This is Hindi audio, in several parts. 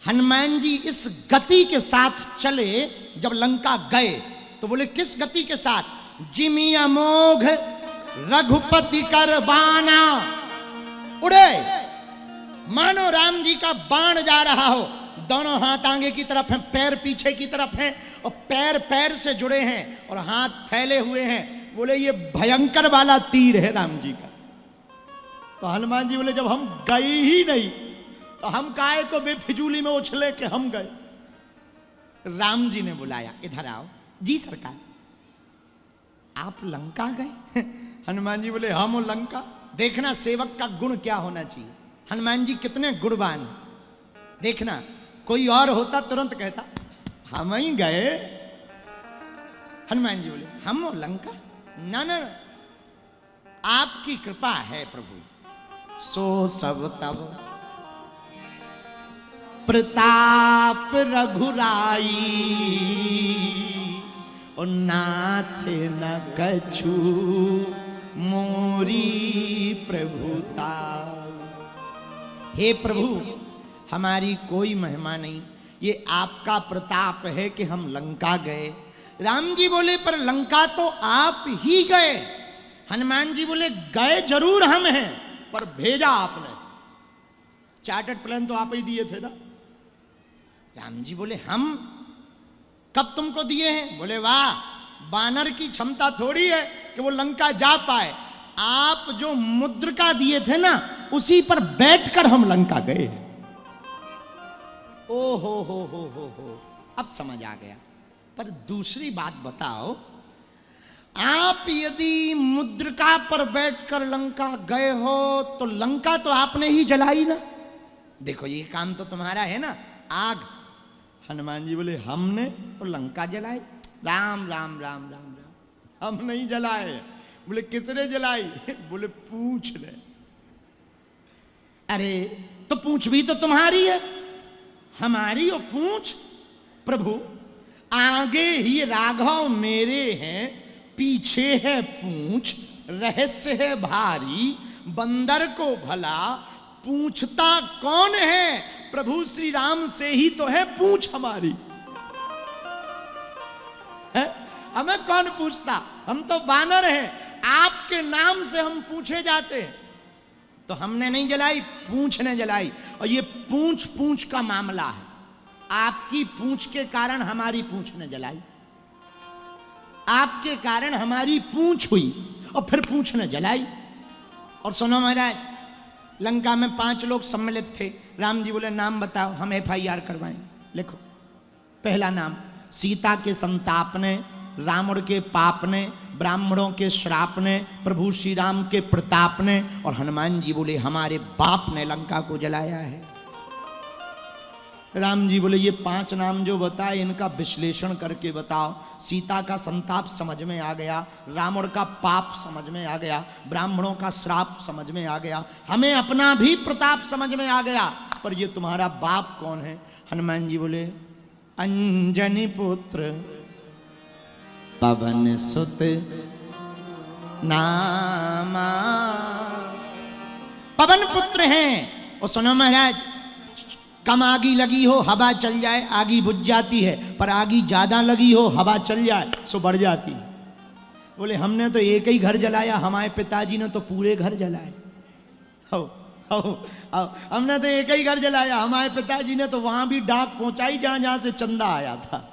हनुमान जी इस गति के साथ चले, जब लंका गए तो बोले किस गति के साथ? जिमी अमोघ रघुपति कर बाना, उड़े मानो राम जी का बाण जा रहा हो। दोनों हाथ आगे की तरफ हैं, पैर पीछे की तरफ हैं, और पैर पैर से जुड़े हैं और हाथ फैले हुए हैं। बोले ये भयंकर वाला तीर है राम जी का। तो हनुमान जी बोले जब हम गए ही नहीं तो हम काहे को बेफिजूली में उछले कि हम गए। राम जी ने बुलाया, इधर आओ। जी सरकार, आप लंका गए? हनुमान जी बोले हम लंका। देखना सेवक का गुण क्या होना चाहिए। हनुमान जी कितने गुणवान। देखना कोई और होता तुरंत कहता हम ही गए। हनुमान जी बोले हम लंका? ना ना, आपकी कृपा है प्रभु। सो सब तब प्रताप रघुराई, और नाथ न कछु मोरी प्रभुता। हे प्रभु, हमारी कोई महिमा नहीं, ये आपका प्रताप है कि हम लंका गए। राम जी बोले पर लंका तो आप ही गए। हनुमान जी बोले गए जरूर हम हैं, पर भेजा आपने। चार्टर्ड प्लान तो आप ही दिए थे ना। राम जी बोले हम कब तुमको दिए हैं? बोले वाह, बानर की क्षमता थोड़ी है कि वो लंका जा पाए। आप जो मुद्रिका दिए थे ना, उसी पर बैठकर हम लंका गए। ओ हो, अब समझ आ गया। पर दूसरी बात बताओ, आप यदि मुद्रिका पर बैठकर लंका गए हो तो लंका तो आपने ही जलाई ना। देखो ये काम तो तुम्हारा है ना, आग। हनुमान जी बोले हमने तो लंका जलाई? राम राम राम राम राम, हम नहीं जलाए। बोले किसने जलाई? बोले पूंछ ने। अरे तो पूंछ भी तो तुम्हारी है, हमारी हो पूंछ? प्रभु आगे ही राघव मेरे हैं, पीछे है पूंछ, रहस्य है भारी, बंदर को भला पूछता कौन है? प्रभु श्री राम से ही तो है पूंछ हमारी है? हमें कौन पूछता? हम तो बानर हैं, आपके नाम से हम पूछे जाते हैं। तो हमने नहीं जलाई, पूंछ ने जलाई। और ये पूंछ पूंछ का मामला है। आपकी पूंछ के कारण हमारी पूंछ ने जलाई, आपके कारण हमारी पूंछ हुई और फिर पूंछ ने जलाई। और सुनो महाराज, लंका में 5 लोग सम्मिलित थे। राम जी बोले नाम बताओ, हम FIR करवाएं। लिखो। पहला नाम सीता के संताप ने, रावण के पाप ने, ब्राह्मणों के श्राप ने, प्रभु श्री राम के प्रताप ने, और हनुमान जी बोले हमारे बाप ने लंका को जलाया है। राम जी बोले ये 5 नाम जो बताए इनका विश्लेषण करके बताओ। सीता का संताप समझ में आ गया, रावण का पाप समझ में आ गया, ब्राह्मणों का श्राप समझ में आ गया, हमें अपना भी प्रताप समझ में आ गया, पर ये तुम्हारा बाप कौन है? हनुमान जी बोले अंजनी पुत्र पवन सुत नामा। पवन पुत्र हैं। और सुनो महाराज, कम आगी लगी हो हवा चल जाए आगी बुझ जाती है, पर आगी ज्यादा लगी हो हवा चल जाए सो बढ़ जाती है। बोले हमने तो एक ही घर जलाया, हमारे पिताजी ने तो पूरे घर जलाए। हमने तो एक ही घर जलाया, हमारे पिताजी ने तो वहां भी डाक पहुंचाई जहां जहां से चंदा आया था।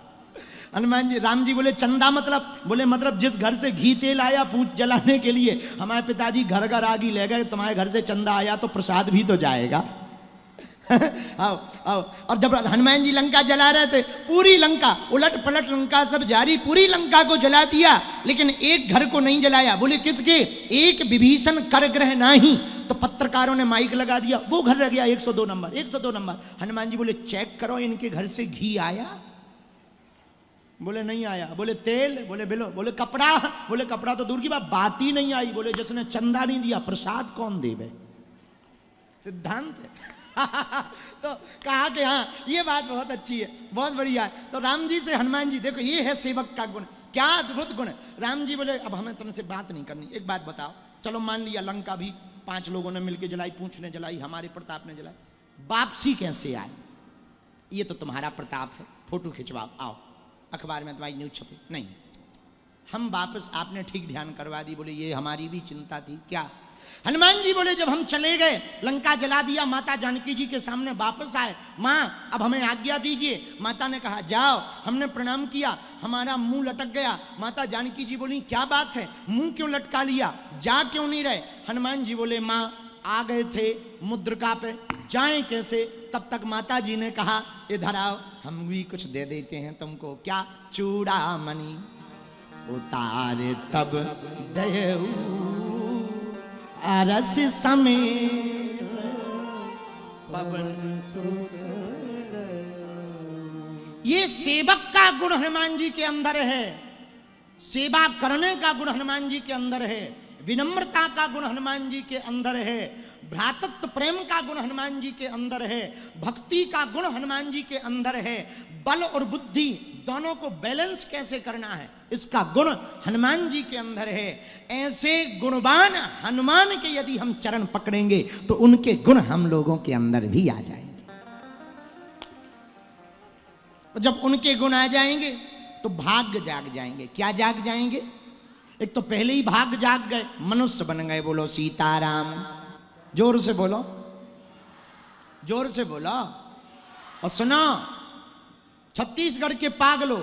हनुमान जी, राम जी बोले चंदा मतलब? बोले मतलब जिस घर से घी तेल आया पूछ जलाने के लिए, हमारे पिताजी घर घर आगी ले गए, तुम्हारे घर से चंदा आया तो प्रसाद भी तो जाएगा। आओ आओ। और जब हनुमान जी लंका जला रहे थे, पूरी लंका उलट पलट लंका सब जारी, पूरी लंका को जला दिया, लेकिन एक घर को नहीं जलाया। बोले किसके? एक विभीषण कर ग्रह नहीं। तो पत्रकारों ने माइक लगा दिया, वो घर रह गया 102 नंबर 102 नंबर। हनुमान जी बोले चेक करो इनके घर से घी आया? बोले नहीं आया। बोले तेल? बोले बिलो। बोले कपड़ा? बोले कपड़ा तो दूर की बात ही नहीं आई। बोले जिसने चंदा नहीं दिया प्रसाद कौन देवे? सिद्धांत है। तो कहा कि हाँ ये बात बहुत अच्छी है, बहुत बढ़िया है। तो राम जी से हनुमान जी, देखो ये है सेवक का गुण, क्या अद्भुत गुण। राम जी बोले अब हमें तुमसे बात नहीं करनी, एक बात बताओ। चलो मान लिया लंका भी 5 लोगों ने मिलकर जलाई, पूंछ ने जलाई, हमारे प्रताप ने जलाई, वापसी कैसे आए? ये तो तुम्हारा प्रताप है, फोटो खिंचवाओ, आओ अखबार में तुम्हारी न्यूज छपे। नहीं, हम वापस, आपने ठीक ध्यान करवा दी। बोले ये हमारी भी चिंता थी। क्या? हनुमान जी बोले जब हम चले गए, लंका जला दिया, माता जानकी जी के सामने वापस आए, माँ अब हमें आज्ञा दीजिए। माता ने कहा जाओ। हमने प्रणाम किया, हमारा मुंह लटक गया। माता जानकी जी बोली क्या बात है, मुंह क्यों लटका लिया, जा क्यों नहीं रहे? हनुमान जी बोले माँ आ गए थे मुद्रिका पे, जाएं कैसे? तब तक माता जी ने कहा इधर आओ, हम भी कुछ दे देते हैं तुमको। क्या? चूड़ामणि उतारे तब दयऊ अरस समेत पवन। ये सेवक का गुण हनुमान जी के अंदर है, सेवा करने का गुण हनुमान जी के अंदर है, विनम्रता का गुण हनुमान जी के अंदर है, भ्रातृत्व प्रेम का गुण हनुमान जी के अंदर है, भक्ति का गुण हनुमान जी के अंदर है, बल और बुद्धि दोनों को बैलेंस कैसे करना है इसका गुण हनुमान जी के अंदर है। ऐसे गुणवान हनुमान के यदि हम चरण पकड़ेंगे तो उनके गुण हम लोगों के अंदर भी आ जाएंगे। जब उनके गुण आ जाएंगे तो भाग्य जाग जाएंगे। क्या जाग जाएंगे? एक तो पहले ही भाग्य जाग गए, मनुष्य बन गए। बोलो सीताराम, जोर से बोलो, जोर से बोलो। और सुनो, छत्तीसगढ़ के पागलों,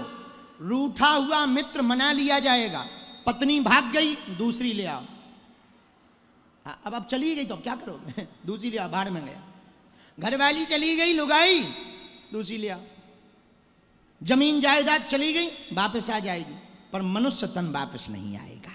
रूठा हुआ मित्र मना लिया जाएगा, पत्नी भाग गई दूसरी ले आओ। अब चली गई तो क्या करोगे? दूसरी ले आओ, बाढ़ में गया। घरवाली चली गई, लुगाई, दूसरी ले आओ। जमीन जायदाद चली गई, वापस आ जाएगी, पर मनुष्य तन वापस नहीं आएगा।